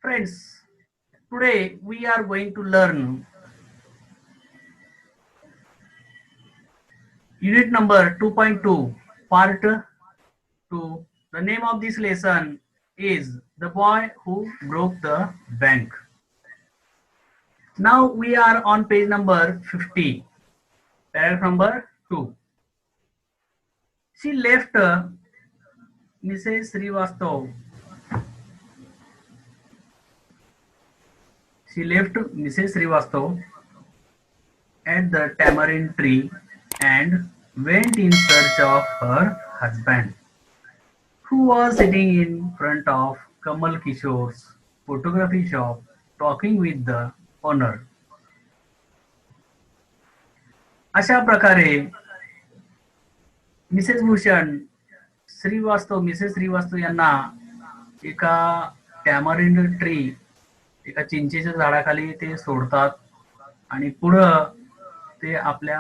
Friends, today we are going to learn unit number 2.2, part 2. The name of this lesson is The Boy Who Broke the Bank. Now we are on page number 50, paragraph number 2. She left Mrs. Srivastav. She left Mrs. Srivastav at the tamarind tree and went in search of her husband, who was sitting in front of Kamal Kishore's photography shop talking with the owner. अशा प्रकारे Mrs Bhushan Mrs Srivastava यांना एका tamarind tree, एका चिंचेच्या झाडाखाली ते सोडतात आणि पुढं ते आपल्या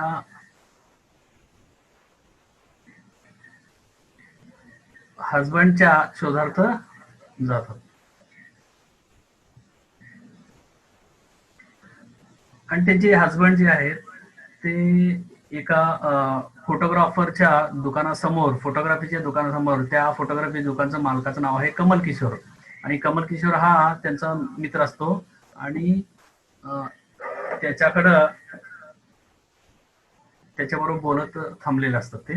हजबंडच्या शोधार्थ जातात. आणि त्यांचे हजबंड जे आहेत ते एका फोटोग्राफरच्या दुकानासमोर, फोटोग्राफीच्या दुकानासमोर, त्या फोटोग्राफी दुकानाचं मालकाचं नाव आहे कमल किशोर, आणि कमल किशोर हा त्यांचा मित्र असतो आणि त्याच्याबरोबर बोलत थांबलेले असतात. ते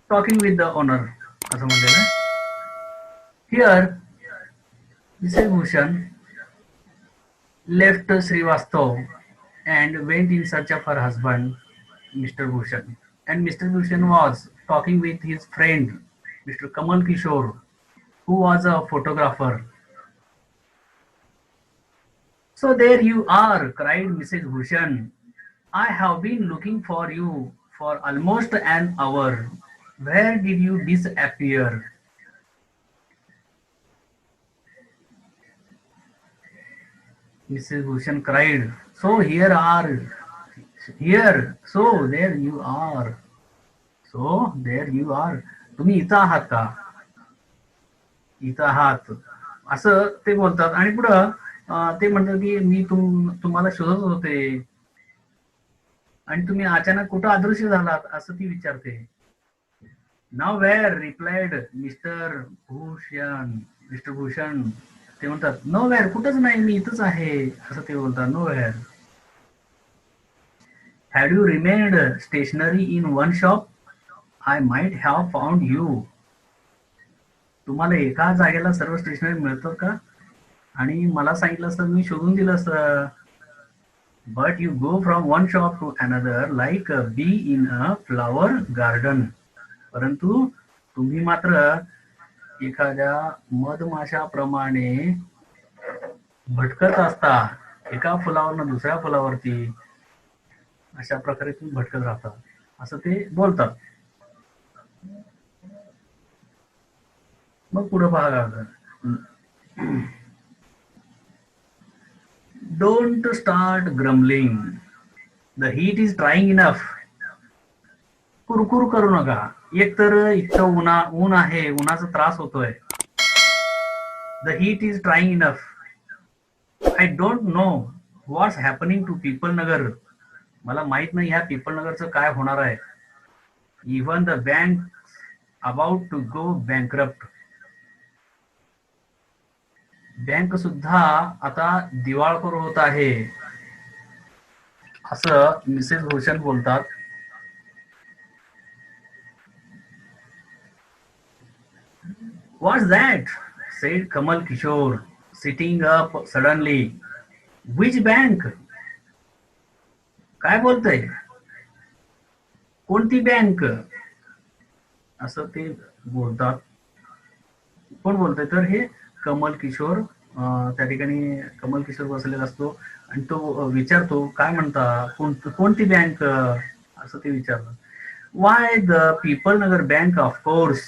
टॉकिंग विथ द ओनर असं म्हटलेलं. Here Mrs Bhushan left Srivastav and went in search of her husband, Mr. Bhushan. And Mr. Bhushan was talking with his friend, Mr. Kamal Kishore, who was a photographer. So there you are, cried Mrs. Bhushan. I have been looking for you for almost an hour. Where did you disappear? Mrs. Bhushan cried. So there you are. So there you are. तुम्ही इथं आहात का? इथं आहात असं ते बोलतात. आणि पुढं ते म्हणतात की मी तुम्हाला शोधत होते आणि तुम्ही अचानक कुठं अदृश्य झालात असं ती विचारते. नाव वेअर रिप्लाइड मिस्टर भूषण. ते म्हणतात नो वेअर, कुठंच नाही, मी इथंच आहे असं ते बोलतात. Nowhere. Had you remained stationary in one shop I might have found you. तुम्हाला एका जागेला सर्व स्टेशनरी मिळतात का? आणि मला सांगितलं असतं मी शोधून दिलं असतं. But you go from one shop to another like a bee in a flower garden. परंतु तुम्ही मात्र एखाद्या मधमाशाप्रमाणे भटकत असता, एका फुलावरनं दुसऱ्या फुलावरती, अशा प्रकारे तुम्ही भटकत राहता असं ते बोलतात. मग पुढे पहा. Don't start grumbling, the heat is trying enough. कुरकुर करू नका, एकतर इतकं ऊन आहे, उन्हाचा त्रास होतोय. The heat is trying enough. I don't know what's happening to Pipalnagar. मला माहित नाही ह्या पीपल नगरचं काय होणार आहे. Even the bank about to go bankrupt. Bank सुद्धा आता दिवाळखोर होत आहे असं मिसेस भूषण बोलतात. What's that? Said Kamal Kishore, sitting up suddenly. Which bank? काय बोलतय? कोणती बँक? असं ते बोलतात. कोण बोलतय? तर हे कमल किशोर. त्या ठिकाणी कमल किशोर बसलेला असतो आणि तो विचारतो काय म्हणता, कोणती बँक असं ते विचारतात. Why the Pipalnagar bank, of course.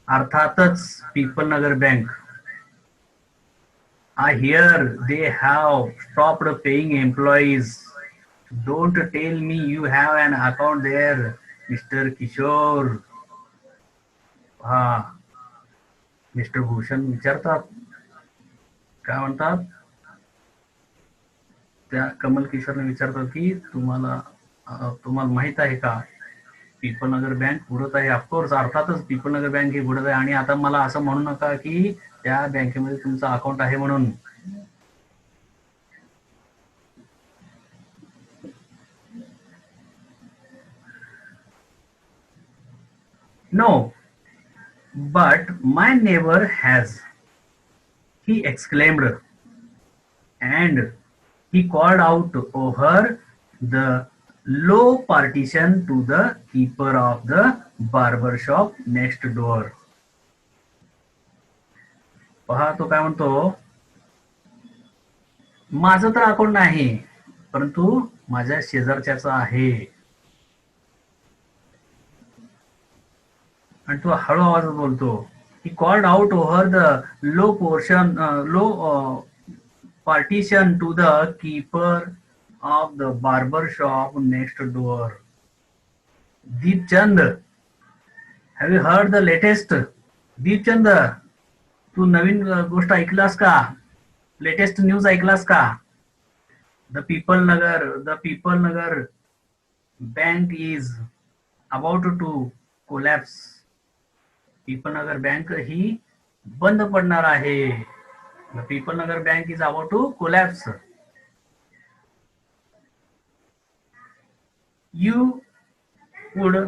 अर्थातच Pipalnagar bank. I hear they have stopped paying employees. Don't tell me you have an account there, Mr. Kishore. हा, मिस्टर भूषण विचारतात काय म्हणतात, त्या कमल किशोरने विचारतात की तुम्हाला माहित आहे का पीपलनगर बँक बुडत आहे. ऑफकोर्स, अर्थातच पीपलनगर बँक ही बुडत आहे. आणि आता मला असं म्हणू नका की त्या बँकेमध्ये तुमचं अकाउंट आहे म्हणून. No, but my neighbor has, he exclaimed, and he called out over the low partition to the keeper of the barber shop next door. पहा तो काय म्हणतो, माझं तर अकाउंट नाही परंतु माझ्या शेजारच्याचं आहे. आणि तो हळू आवाजात बोलतो. He called out over the low partition to the keeper of the barber shop next door. Deepchand, have you heard the latest? Deepchand, तू नवीन गोष्ट ऐकलास का? लेटेस्ट न्यूज ऐकलास का? The People Nagar bank is about to collapse. People Nagar bank ही बंद पडणार आहे. The People Nagar bank is about to collapse. You would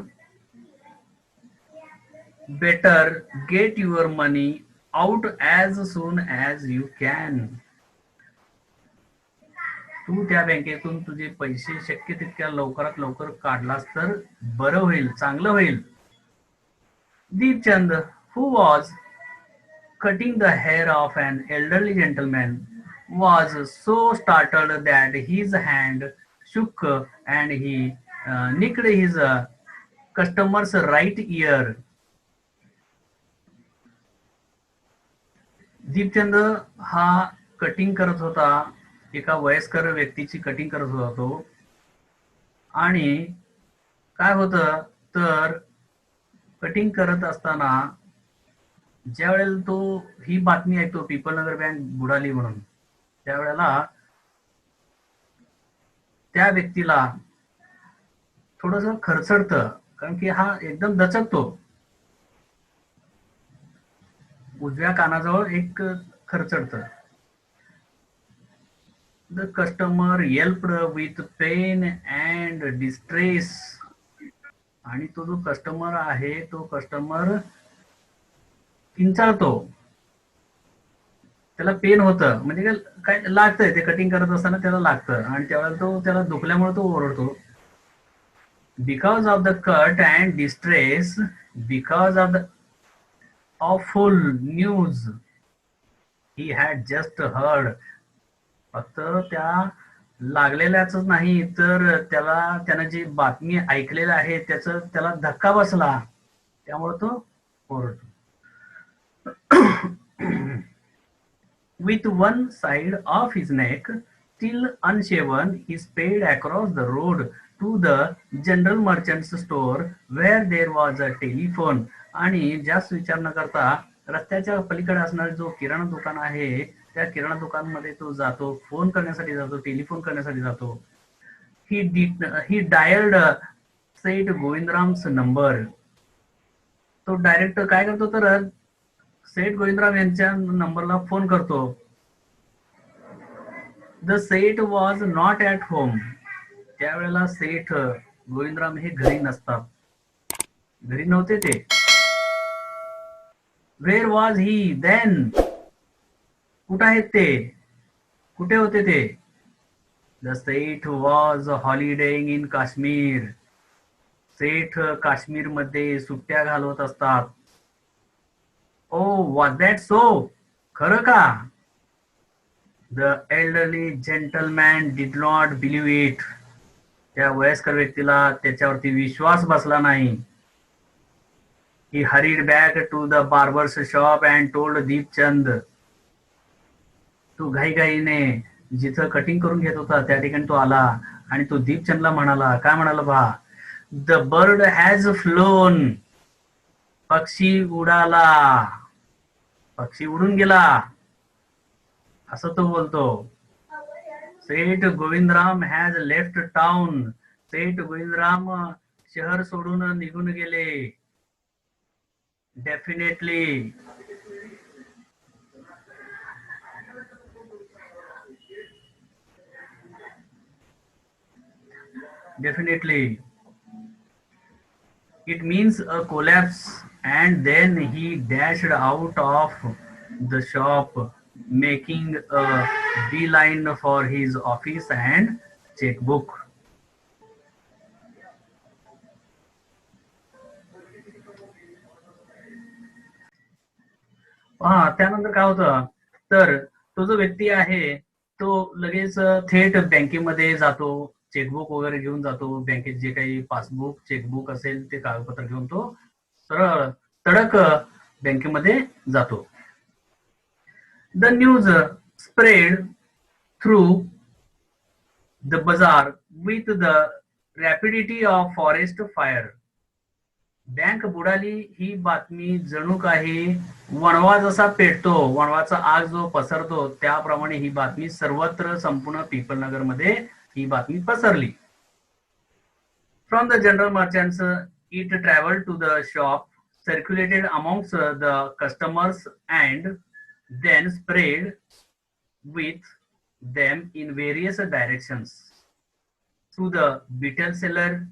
better get your money out as soon as you can. तू त्या बँकेतून तुझे पैसे शक्य तितक्या लवकरात लवकर काढलास तर बरं होईल, चांगलं होईल. Deepchand, who was cutting the hair of an elderly gentleman, was so startled that his hand shook and he nicked his customer's right ear. Deepchand हा कटिंग करत होता, एका वयस्कर व्यक्तीची कटिंग करत होता तो. आणि काय होतं तर कटिंग करत असताना ज्या वेळेला तो ही बातमी ऐकतो पीपलनगर बँक बुडाली म्हणून, त्यावेळेला त्या व्यक्तीला थोडस खरचडतं, कारण की हा एकदम दचकतो. उजव्या कानाजवळ एक खरचडतं. The customer yelped with pain and distress. आणि तो जो कस्टमर आहे तो कस्टमर किंचाळतो, त्याला पेन होतं, म्हणजे काय लागतंय, ते कटिंग करत असताना त्याला लागतं आणि त्यावेळेला तो त्याला दुखल्यामुळे तो ओरडतो. Because of the cut and distress, because of the awful news he had just heard. फक्त त्या लागलेल्याच नाही तर त्यानं जी बातमी ऐकलेली आहे त्याला धक्का बसला, त्यामुळे तो ओरडतो. With one side of his neck still unshaven, he sped across the road to the general merchant's store where there was a telephone. आणि जास्त विचार न करता रस्त्याच्या पलीकडे असणारे जो किराणा दुकान आहे त्या किराणा दुकानमध्ये तो जातो, फोन करण्यासाठी जातो, टेलिफोन करण्यासाठी जातो. He dialled Seth Govindram's number. तो डायरेक्ट काय करतो तर सेठ गोविंदराम यांच्या नंबरला फोन करतो. The Seth was not at home. त्यावेळेला सेठ गोविंदराम हे घरी नसतात, घरी नव्हते ते. Where was he then. कुठं आहेत ते, कुठे होते ते. The Seth was holidaying in Kashmir. Seth Kashmir मध्ये सुट्ट्या घालवत असतात. Oh was that so. खरं का. The elderly gentleman did not believe it. त्या वयस्कर व्यक्तीला त्याच्यावरती विश्वास बसला नाही. He hurried back to the barber's shop and told Deepchand. तो घाईघाईने जिथं कटिंग करून घेत होता त्या ठिकाणी तो आला आणि तो दीपचंदला म्हणाला, काय म्हणाला पहा. The bird has phloem. पक्षी उडाला, पक्षी उडून गेला. असं तो बोलतो. सेठ गोविंदराम हॅज लेफ्ट टाउन. सेठ गोविंदराम शहर सोडून निघून गेले. Definitely. Definitely. It means a collapse, and then he dashed out of the shop, making a beeline for his office and checkbook. हा, त्यानंतर काय होतं, तर तो जो व्यक्ती आहे तो लगेच थेट बँकेमध्ये जातो, चेकबुक वगैरे घेऊन जातो, बँकेत जे काही पासबुक चेकबुक असेल ते कागदपत्र घेऊन तो सरळ तडक बँकेमध्ये जातो. The news spread through the bazaar with the rapidity of forest fire. Bank बुडाली ही बातमी जणू काही वणवा जसा पेटतो, वणवाचा आग जो पसरतो त्याप्रमाणे ही बातमी सर्वत्र संपूर्ण पीपलनगर मध्ये ही बातमी पसरली. From the general merchants it travel to the shop, circulated amongst the customers and then spread with them in various directions to the betel seller,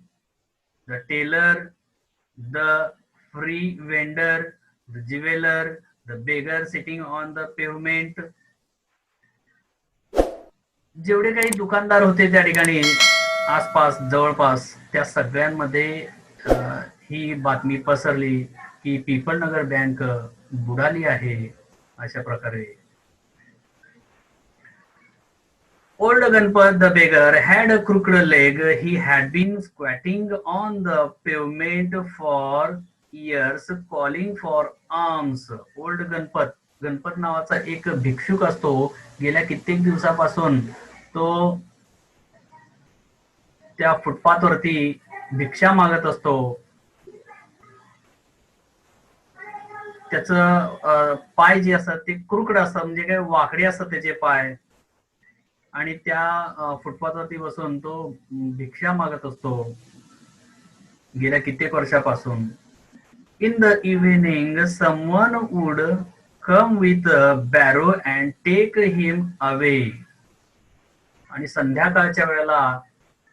the tailor, the free vendor, the jeweler, the beggar sitting on the pavement. जेवढे काही दुकानदार होते त्या ठिकाणी आसपास जवळपास त्या सगळ्यांमध्ये ही बातमी पसरली की पीपलनगर बँक बुडाली आहे. अशा प्रकारे Old Ganpat the beggar had a crooked leg. He had been squatting on the pavement for years, calling for alms. Old Ganpat, Ganpat नावाचा एक भिक्षुक असतो. गेल्या कित्येक दिवसापासून तो त्या फुटपाथवरती भिक्षा मागत असतो. त्याचं पाय जे असतात ते क्रुकड असतात, म्हणजे काही वाकडे असतात त्याचे पाय, आणि त्या फुटपाथवरती बसून तो भिक्षा मागत असतो गेल्या कित्येक वर्षापासून. In the evening someone would come with a barrow and take him away. आणि संध्याकाळच्या वेळेला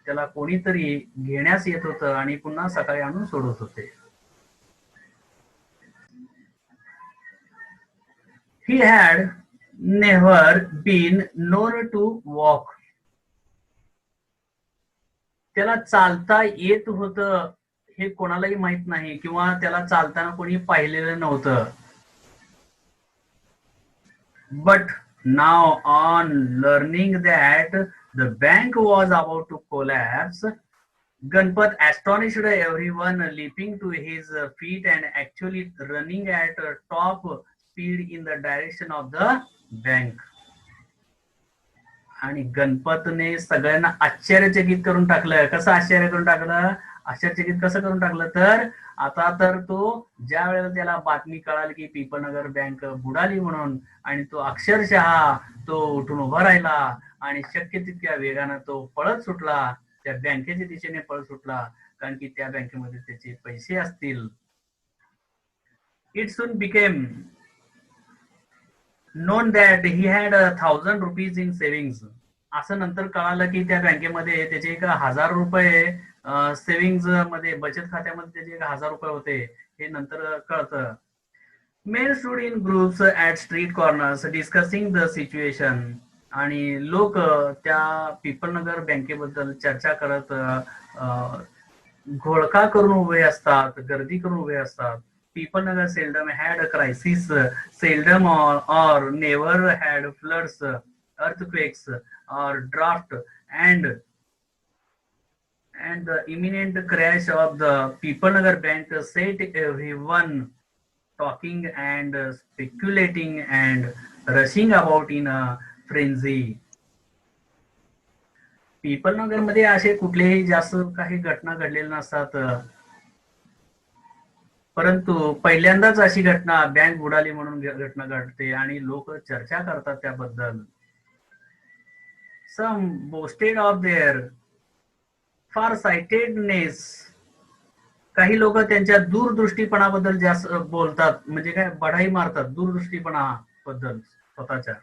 त्याला कोणीतरी घेण्यास येत होतं आणि पुन्हा सकाळी आणून सोडत होते. He had never been known to walk. त्याला चालता येत होतं हे कोणालाही माहित नाही, किंवा त्याला चालताना कोणी पाहिलेलं नव्हतं. But now on learning that the bank was about to collapse, Ganpat astonished everyone, leaping to his feet and actually running at top speed in the direction of the bank. आणि गणपतने सगळ्यांना आश्चर्यचकित करून टाकलं. कसं आश्चर्य करून टाकलं? आश्चर्यचकित कसं करून टाकलं, तर आता तर तो ज्या वेळेला त्याला बातमी कळाली की पीपलनगर बँक बुडाली म्हणून, आणि तो अक्षरशः तो उठून उभा राहिला आणि शक्य तितक्या वेगानं तो पळत सुटला, त्या बँकेच्या दिशेने पळत सुटला, कारण की त्या बँकेमध्ये त्याचे पैसे असतील. It soon became known that he had 1,000 rupees in savings. असं नंतर कळालं की त्या बँकेमध्ये त्याचे 1,000 रुपये सेव्हिंग्ज मध्ये, बचत खात्यामध्ये त्याचे 1,000 रुपये होते, हे नंतर कळतं. Men stood in groups at street corners discussing the situation. आणि लोक त्या पीपलनगर बँकेबद्दल चर्चा करत घोळका करून उभे असतात, गर्दी करून उभे असतात. Pipalnagar seldom had a crisis, seldom or never had floods, earthquakes, or drought, and the imminent crash of the Pipalnagar bank set everyone talking and speculating and rushing about in a frenzy. पीपलनगर मध्ये असे कुठलेही जास्त काही घटना घडलेल्या नसतात. परंतु पहिल्यांदाच अशी घटना, बँक बुडाली म्हणून घटना घडते आणि लोक चर्चा करतात त्याबद्दल. सम बोस्टेड ऑफ देअर फार सायटेडनेस. काही लोक त्यांच्या दूरदृष्टीपणाबद्दल जास्त बोलतात, म्हणजे काय बढाई मारतात दूरदृष्टीपणा बद्दल स्वतःच्या.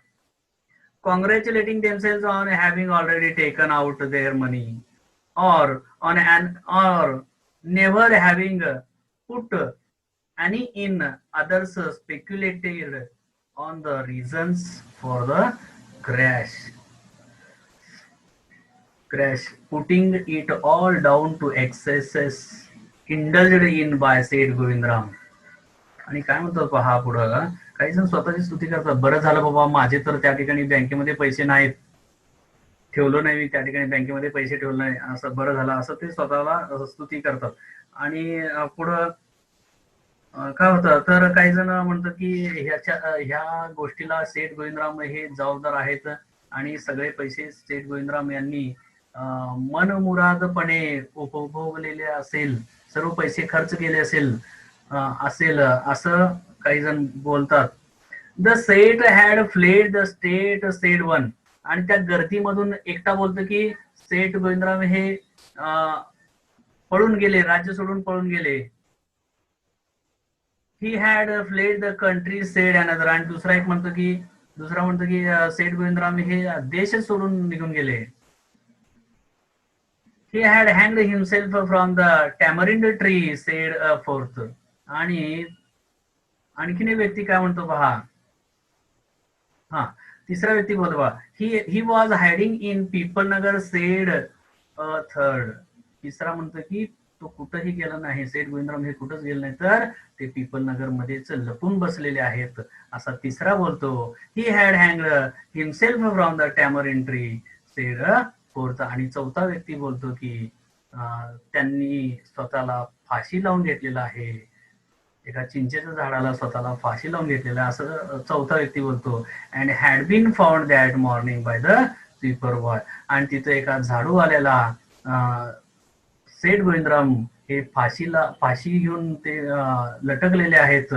Congratulating themselves on having already taken out their money or on an or never having put any in. Others speculated on the reasons for the crash putting it all down to excesses indulged in by said Govindram. आणि काय म्हणतो पहा पुढं, काही जण स्वतःची स्तुती करतात, बरं झालं बाबा माझे तर त्या ठिकाणी बँकेमध्ये पैसे नाहीत, ठेवलो नाही मी त्या ठिकाणी बँकेमध्ये पैसे ठेवले नाही, असं बरं झालं असं ते स्वतःला स्तुती करतात. आणि पुढं काय होतं तर काही जण म्हणतात की ह्या गोष्टीला सेठ गोविंदराम हे जबाबदार आहेत आणि सगळे पैसे सेठ गोविंदराम यांनी मनमुरादपणे उपभोगलेले असेल, सर्व पैसे खर्च केले असेल असं काही जण बोलतात. The set had fled the state sed one. आणि त्या गर्दीमधून एकटा बोलतो की सेठ गोविंदराम हे पळून गेले, राज्य सोडून पळून गेले. He had fled the country sed another. आणि दुसरा म्हणतो की सेठ गोविंदराम हे देश सोडून निघून गेले. ही हॅड हँग्ड himself from the tamarind tree said a fourth. आणि आणखीन एक व्यक्ती काय म्हणतो पहा, तिसरा व्यक्ती बोलतो बा, he was hiding in people Nagar sed a third. तिसरा म्हणतो की तो कुठंही गेला नाही, सेठ गोविंदराम हे कुठंच गेले नाही, तर ते पीपल नगर मध्येच लपून बसलेले आहेत असा तिसरा बोलतो. ही हॅड हँग्ड himself from the tamarind tree said a fourth. आणि चौथा व्यक्ती बोलतो की त्यांनी स्वतःला फाशी लावून घेतलेला आहे, एका चिंचेच्या झाडाला स्वतःला फाशी लावून घेतलेला असं चौथा व्यक्ती बोलतो. And had been found that morning by the sweeper boy. आणि तिथं एका झाडूवाल्याला सेठ गोविंदराम हे फाशी घेऊन ते लटकलेले आहेत,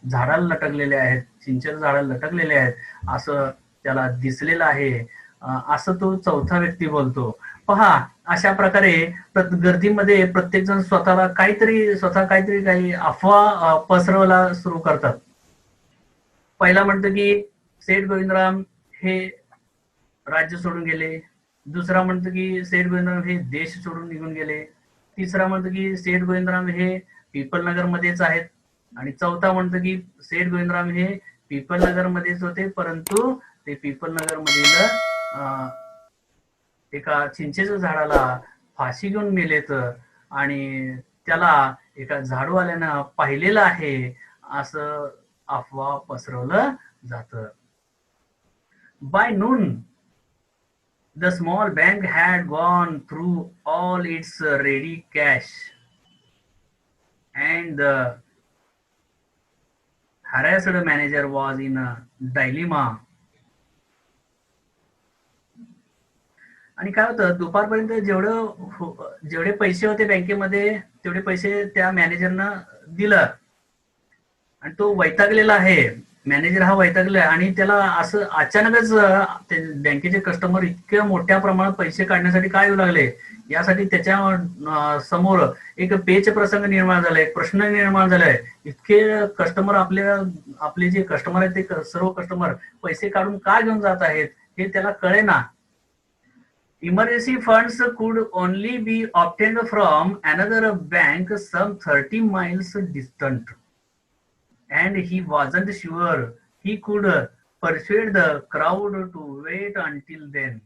झाडाला लटकलेले आहेत, चिंचेच्या झाडाला लटकलेले आहेत असं त्याला दिसलेलं आहे असं तो चौथा व्यक्ती बोलतो. पहा अशा प्रकारे गर्दीमध्ये प्रत्येक जण स्वतः काहीतरी काही अफवा पसरवायला सुरू करतात. पहिला म्हणतो की सेठ गोविंदराम हे राज्य सोडून गेले, दुसरा म्हणतो की सेठ गोविंदराम हे देश सोडून निघून गेले, तिसरा म्हणतो की सेठ गोविंदराम हे पीपल नगर मध्येच आहेत, आणि चौथा म्हणतो की सेठ गोविंदराम हे पीपल नगर मध्येच होते, परंतु ते पीपल नगर मधील एका चिंचेच्या झाडाला फाशी घेऊन मेलेत आणि त्याला एका झाडूवाल्यानं पाहिलेलं आहे असं अफवा पसरवलं जातं. By noon the small bank had gone through all its ready cash and the harassed manager was in a dilemma. आणि काय होतं, दुपारपर्यंत जेवढे पैसे होते बँकेमध्ये तेवढे पैसे त्या मॅनेजरनं दिलं आणि तो वैतागलेला आहे, मॅनेजर हा वैतागला आणि त्याला असं अचानकच बँकेचे कस्टमर इतक्या मोठ्या प्रमाणात पैसे काढण्यासाठी काय येऊ लागले यासाठी त्याच्या समोर एक पेच प्रसंग निर्माण झालाय, एक प्रश्न निर्माण झालाय. इतके कस्टमर आपले जे कस्टमर आहेत ते सर्व कस्टमर पैसे काढून का घेऊन जात आहेत हे त्याला कळेना. Emergency funds could only be obtained from another bank some 30 miles distant, and he wasn't sure he could persuade the crowd to wait until then.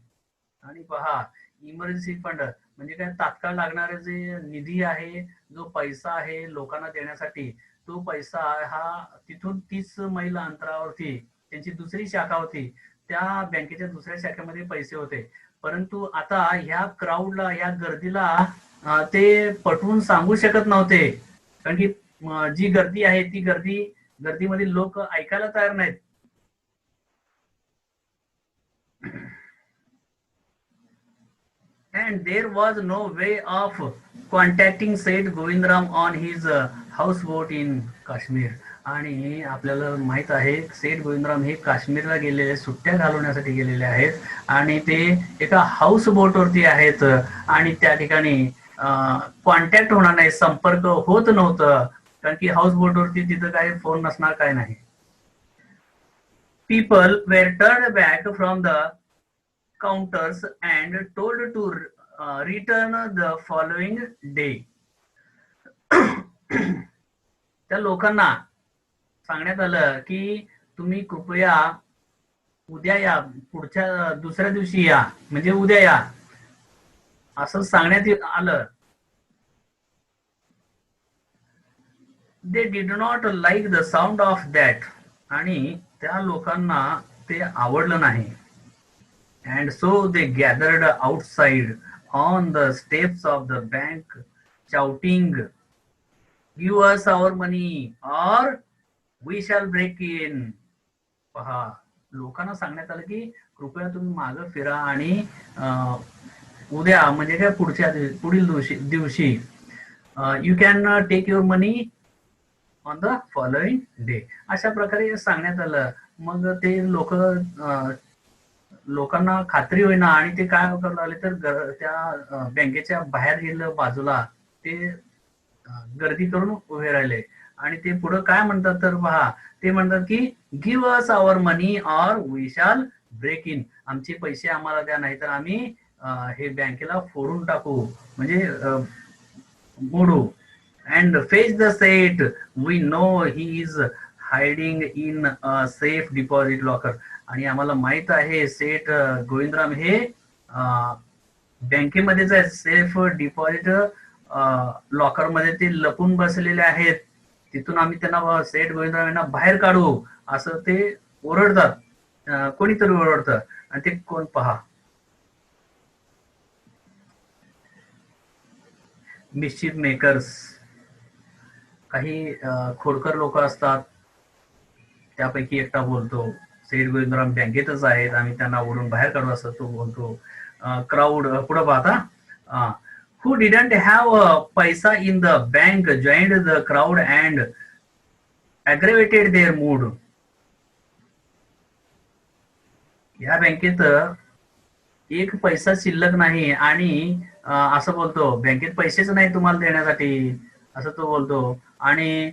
आणि पहा, इमर्जन्सी फंड म्हणजे काय, तात्काळ लागणारे जे निधी आहे, जो पैसा आहे लोकांना देण्यासाठी, तो पैसा हा तिथून 30 मैल अंतरावरती त्यांची दुसरी शाखा होती, त्या बँकेच्या दुसऱ्या शाखेमध्ये पैसे होते. परंतु आता ह्या क्राऊडला, ह्या गर्दीला ते पटवून सांगू शकत नव्हते, कारण की जी गर्दी आहे ती गर्दीमधील लोक ऐकायला तयार नाहीत. and there was no way of contacting Said Govindram on his houseboat in Kashmir. आणि आपल्याला माहित आहे सेठ गोविंदराम हे काश्मीरला गेलेले, सुट्ट्या घालवण्यासाठी गेलेले आहेत आणि ते एका हाऊस बोटवरती आहेत आणि त्या ठिकाणी कॉन्टॅक्ट होणार नाही, संपर्क होत नव्हतं, कारण की हाऊस बोटवरती तिथं काय फोन नसणार, काय नाही. People were turn back from the counters and told to return the following day. त्या लोकांना सांगण्यात आलं की तुम्ही कृपया उद्या या, पुढच्या दुसऱ्या दिवशी या, म्हणजे उद्या या, असं सांगण्यात आलं. They did not like the sound of that. आणि त्या लोकांना ते आवडलं नाही. And so they gathered outside on the steps of the bank shouting, give us our money or we shall break in. पहा, लोकांना सांगण्यात आलं की कृपया तुम्ही मागं फिरा आणि उद्या म्हणजे काय पुढील दिवशी you can take your money on the following day, अशा प्रकारे सांगण्यात आलं. मग ते लोकांना खात्री होईना आणि ते काय करू लागले तर त्या बँकेच्या बाहेर गेलं बाजूला, ते गर्दी करून उभे राहिले. आणि ते पुढे काय म्हणतात तर पहा, ते म्हणतात की give us our money or we shall break in. आमचे पैसे आम्हाला द्या, नाहीतर आम्ही हे बँकेला फोडून टाकू, म्हणजे मोडू. And fetch the set, we know he is hiding in a safe deposit locker. आणि आम्हाला माहित आहे सेठ गोविंदराम हे बँकेमध्येच आहे, सेफ डिपॉझिट लॉकर मध्ये ते लपून बसलेले आहेत. तिथून आम्ही त्यांना, सेठ गोविंदराव यांना बाहेर काढू, असं ते ओरडतात. कोणीतरी ओरडतं आणि ते कोण पहा, मिस्चिफ मेकर्स, काही खोडकर लोक असतात. त्यापैकी एकटा बोलतो सेठ गोविंदराम बँकेतच आहेत, आम्ही त्यांना ओढून बाहेर काढू, असं तो बोलतो. क्राऊड पुढे पाहता, who didn't have paisa in the bank joined the crowd and aggravated their mood. या बँकेत एक पैसा शिल्लक नाही आणि असं बोलतो, बँकेत पैसेच नाही तुम्हाला देण्यासाठी, असं तो बोलतो. आणि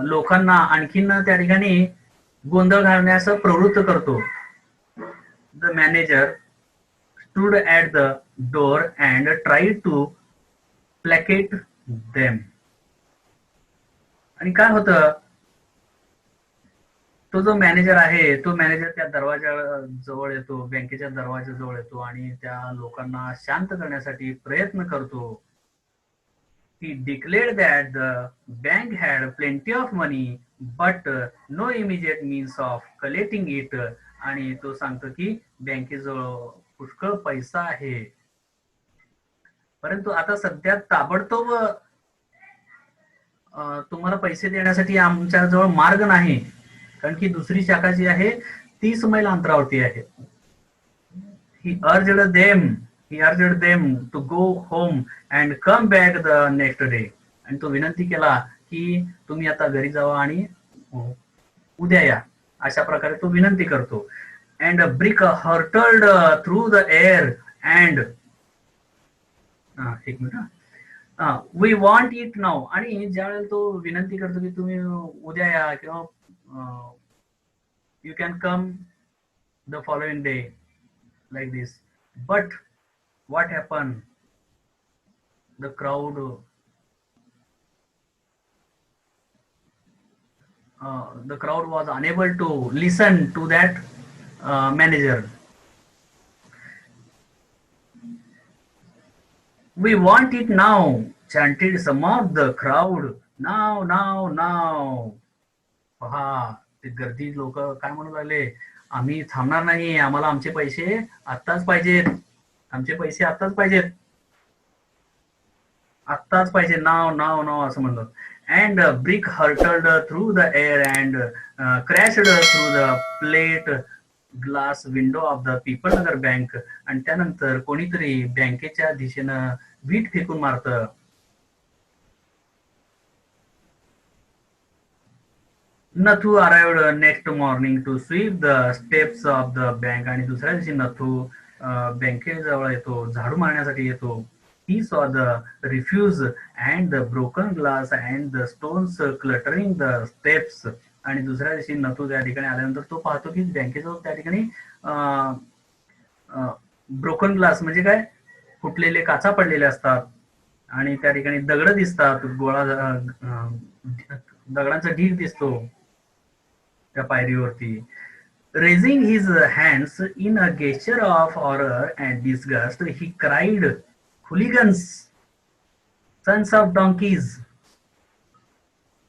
लोकांना आणखीन त्या ठिकाणी गोंधळ घालण्यास प्रवृत्त करतो. The manager stood at the door and tried to placate them. आणि काय होतं, तो जो मॅनेजर आहे, तो मॅनेजर त्या दरवाजा जवळ येतो, बँकेच्या दरवाजा जवळ येतो आणि त्या लोकांना शांत करण्यासाठी प्रयत्न करतो. He declared that the bank had plenty of money but no immediate means of collecting it. आणि तो सांगतो की बँकेजवळ पुष्कळ पैसा आहे, परंतु आता सध्या ताबडतोब तुम्हाला पैसे देण्यासाठी आमच्याजवळ मार्ग नाही, कारण की दुसरी शाखा जी आहे 30 मैल अंतरावरती आहे. He urged them to go home and come back the next day. आणि तो विनंती केला की तुम्ही आता घरी जावा आणि उद्या या, अशा प्रकारे तो विनंती करतो. And a brick hurtled through the air and एक minute, we want it now. आणि ज्यावेळेला तो विनंती करतो की तुम्ही उद्या या किंवा you can come the following day like this, but what happened, the crowd was unable to listen to that manager. We want it now, chanted some of the crowd. Now. पहा, ते गर्दी लोक काय म्हणू लागले, आम्ही थांबणार नाही, आम्हाला आमचे पैसे आत्ताच पाहिजेत, आत्ताच पाहिजे, नाव असं म्हणलं. And a brick hurtled through the air and crashed through the plate glass window of the Peoplenagar Bank. आणि त्यानंतर कोणीतरी बँकेच्या दिशेनं वीट फेकून मारतं. Nathu arrived next morning to sweep the steps of the bank. आणि दुसऱ्या दिवशी नथू बँकेजवळ येतो, झाडू मारण्यासाठी येतो. He saw the refuse and the broken glass and the stones cluttering the steps. आणि दुसऱ्या दिवशी नथू त्या ठिकाणी आल्यानंतर तो पाहतो की बँकेजवळ त्या ठिकाणी ब्रोकन ग्लास म्हणजे काय, फुटलेले काचा पडलेले असतात आणि त्या ठिकाणी दगड दिसतात, गोळा दगडांचा ढीग दिसतो त्या पायरीवरती. Raising his hands in a gesture of horror and disgust he cried, hooligans, sons of donkeys.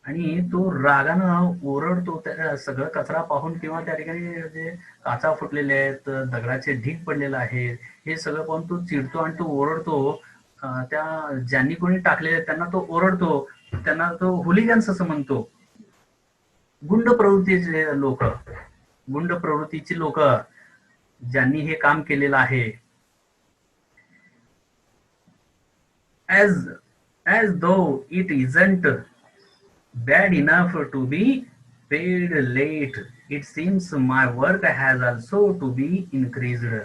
आणि तो रागानं ओरडतो त्या सगळं कचरा पाहून किंवा त्या ठिकाणी जे काचा फुटलेले आहेत, दगडाचे ढीग पडलेलं आहे, हे सगळं पाहून तो चिडतो आणि तो ओरडतो. त्या ज्यांनी कोणी टाकलेले त्यांना तो ओरडतो, त्यांना तो हुलिगन्स असं म्हणतो. गुंड प्रवृत्तीचे लोक, गुंड प्रवृत्तीची लोक ज्यांनी हे काम केलेलं आहे. as though it isn't bad enough to be paid late, it seems my work has also to be increased.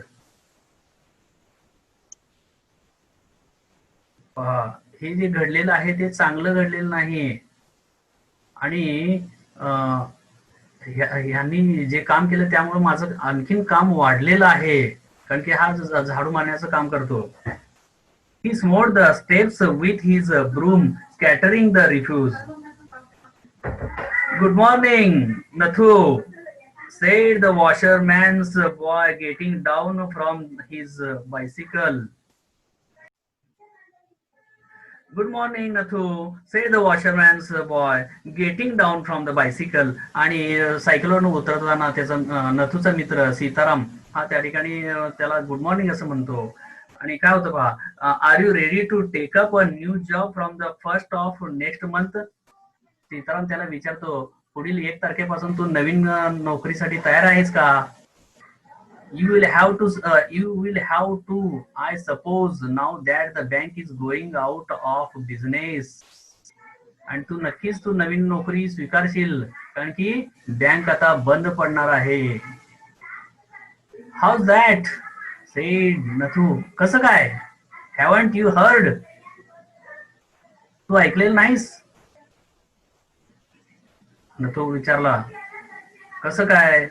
हे जे घडलेलं आहे ते चांगलं घडलेलं नाही. आणि ह्यांनी जे काम केलं त्यामुळे माझं आणखीन काम वाढलेलं आहे, कारण की हा झाडू मारण्याचं काम करतो. He smote the steps with his broom, scattering the refuse. Good morning, Nathu, said the washerman's boy, getting down from his bicycle. Good morning, Nathu, said the washerman's boy, getting down from the bicycle. आणि सायकलवरून उतरताना त्याचा नथूचा मित्र सीताराम हा त्या ठिकाणी त्याला good morning असं म्हणतो. आणि काय होतं पहा, are you ready to take up a new job from the first of next month. Sitaram त्याला विचारतो, पुढील 1 तारखेपासून तू नवीन नोकरीसाठी तयार आहेस का? You will have to, I suppose, now that the bank is going out of business. आणि तू नक्कीच तू नवीन नोकरी स्वीकारशील, कारण की बँक आता बंद पडणार आहे. How's that? said Nathu. कसं काय? Haven't you heard? तू ऐकलेलं नाहीस? नथू विचारला, कसं काय?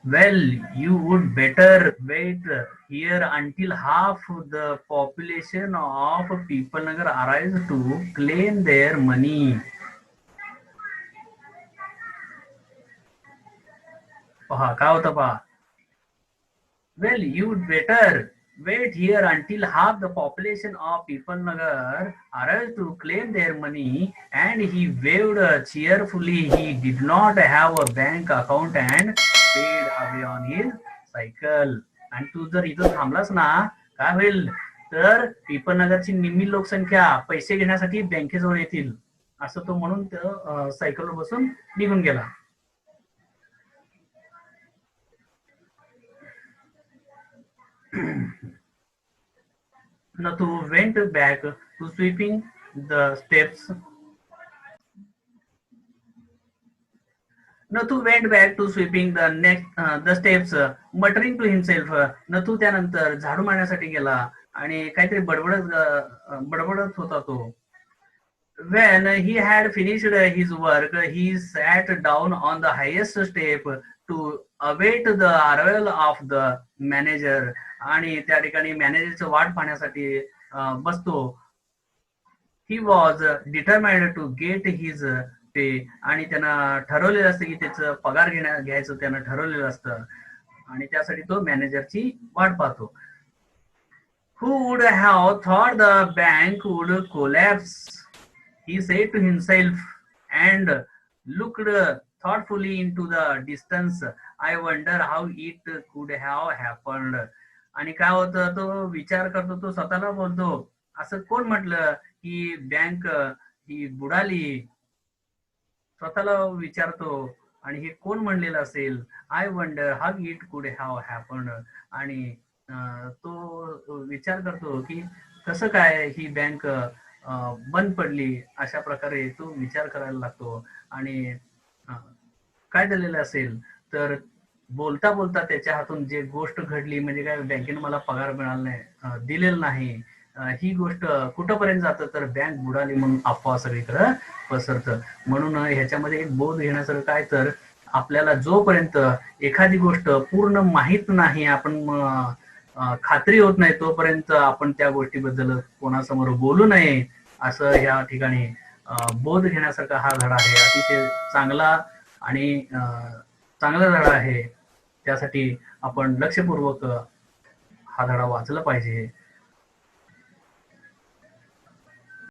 Well, you would better wait here until half the population of Peoplenagar arrives to claim their money. पहा काय होतं पहा. Well, you'd better wait here until half the population of Peoplenagar arrives to claim their money. And he waved cheerfully. He did not have a bank account and paid away on his cycle. आणि तू जर इथं थांबलास ना, काय होईल तर पीपलनगरची निम्मी लोकसंख्या पैसे घेण्यासाठी बँकेजवळ येतील, असं तो म्हणून सायकलवर बसून निघून गेला. Nathu went back to sweeping the steps. Nathu went back to sweeping the steps, muttering to himself. Nathu त्यानंतर झाडू मारण्यासाठी गेला आणि काहीतरी बडबडत होता तो. When he had finished his work, he sat down on the highest step to await the arrival of the manager. आणि त्या ठिकाणी मॅनेजरचं वाट पाहण्यासाठी बसतो. He was determined to get his pay. आणि त्यानं ठरवलेलं असतं की त्याचं पगार घ्यायचं त्यानं ठरवलेलं असतं आणि त्यासाठी तो मॅनेजरची वाट पाहतो. Who would have thought the bank would collapse? He said to himself and looked thoughtfully into the distance. I wonder how it could have happened. आणि काय होतं तो विचार करतो, तो स्वतःला बोलतो, असं कोण म्हटलं की बँक ही बुडाली. स्वतःला विचारतो आणि हे कोण म्हणलेलं असेल. आय वंडर हाऊ इट कुड हॅव हॅपन्ड. आणि तो विचार करतो की कसं काय ही बँक बंद पडली, अशा प्रकारे तो विचार करायला लागतो. आणि काय झालेलं असेल तर बोलता बोलता त्याच्या हातून जे गोष्ट घडली, म्हणजे काय, बँकेने मला पगार मिळाला नाही, दिलेलं नाही, ही गोष्ट कुठंपर्यंत जातं तर बँक बुडाली म्हणून अफवा सगळीकडे पसरतं. म्हणून ह्याच्यामध्ये एक बोध घेण्यासारखं काय तर आपल्याला जोपर्यंत एखादी गोष्ट पूर्ण माहीत नाही, आपण खात्री होत नाही, तोपर्यंत आपण त्या गोष्टीबद्दल कोणासमोर बोलू नये, असं या ठिकाणी बोध घेण्यासारखा हा धडा आहे. अतिशय चांगला आणि चांगला धडा आहे. त्यासाठी आपण लक्षपूर्वक हा धडा वाचला पाहिजे.